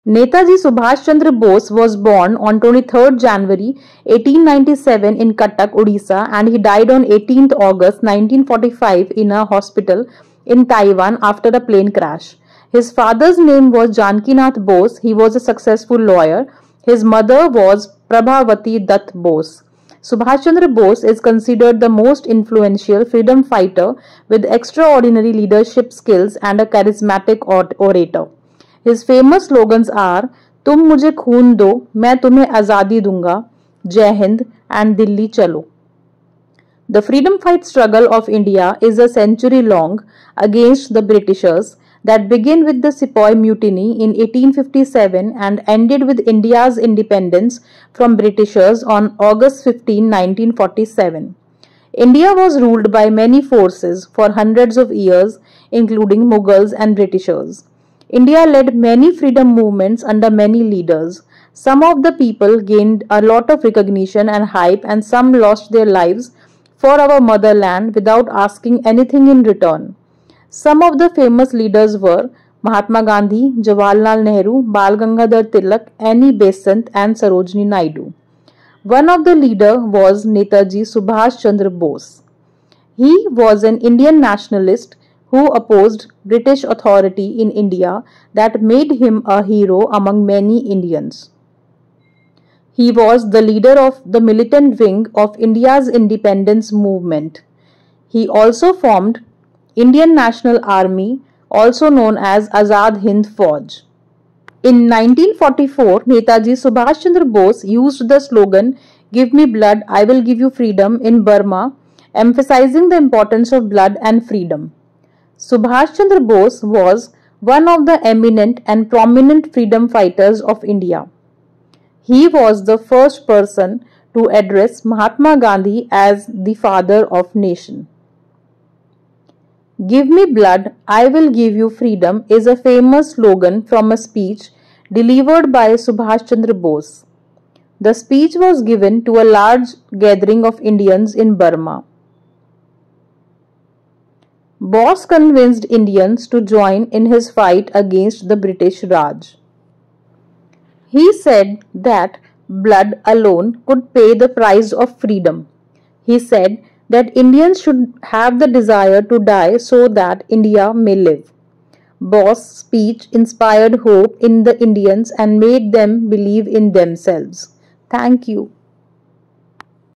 Netaji Subhash Chandra Bose was born on 23rd January 1897 in Cuttack, Odisha, and he died on 18th August 1945 in a hospital in Taiwan after a plane crash. His father's name was Janakinath Bose. He was a successful lawyer. His mother was Prabhavati Dutt Bose. Subhash Chandra Bose is considered the most influential freedom fighter with extraordinary leadership skills and a charismatic orator. His famous slogans are तुम मुझे खून दो मैं तुम्हें आज़ादी दूंगा, जय Hind and Delhi चलो. The freedom fight struggle of India is a century long against the Britishers that began with the Sepoy Mutiny in 1857 and ended with India's independence from Britishers on August 15, 1947. India was ruled by many forces for hundreds of years, including Mughals and Britishers. India led many freedom movements under many leaders. Some of the people gained a lot of recognition and hype, and some lost their lives for our motherland without asking anything in return. Some of the famous leaders were Mahatma Gandhi, Jawaharlal Nehru, Bal Gangadhar Tilak, Annie Besant, and Sarojini Naidu. One of the leaders was Netaji Subhash Chandra Bose. He was an Indian nationalist who opposed British authority in India that made him a hero among many Indians. He was the leader of the militant wing of India's independence movement. He also formed Indian National Army, also known as Azad Hind Fauj. In 1944, Netaji Subhash Chandra Bose used the slogan, "Give me blood, I will give you freedom" in Burma, emphasizing the importance of blood and freedom. Subhash Chandra Bose was one of the eminent and prominent freedom fighters of India. He was the first person to address Mahatma Gandhi as the father of nation. "Give me blood, I will give you freedom" is a famous slogan from a speech delivered by Subhash Chandra Bose. The speech was given to a large gathering of Indians in Burma. Bose convinced Indians to join in his fight against the British Raj. He said that blood alone could pay the price of freedom. He said that Indians should have the desire to die so that India may live. Bose's speech inspired hope in the Indians and made them believe in themselves. Thank you.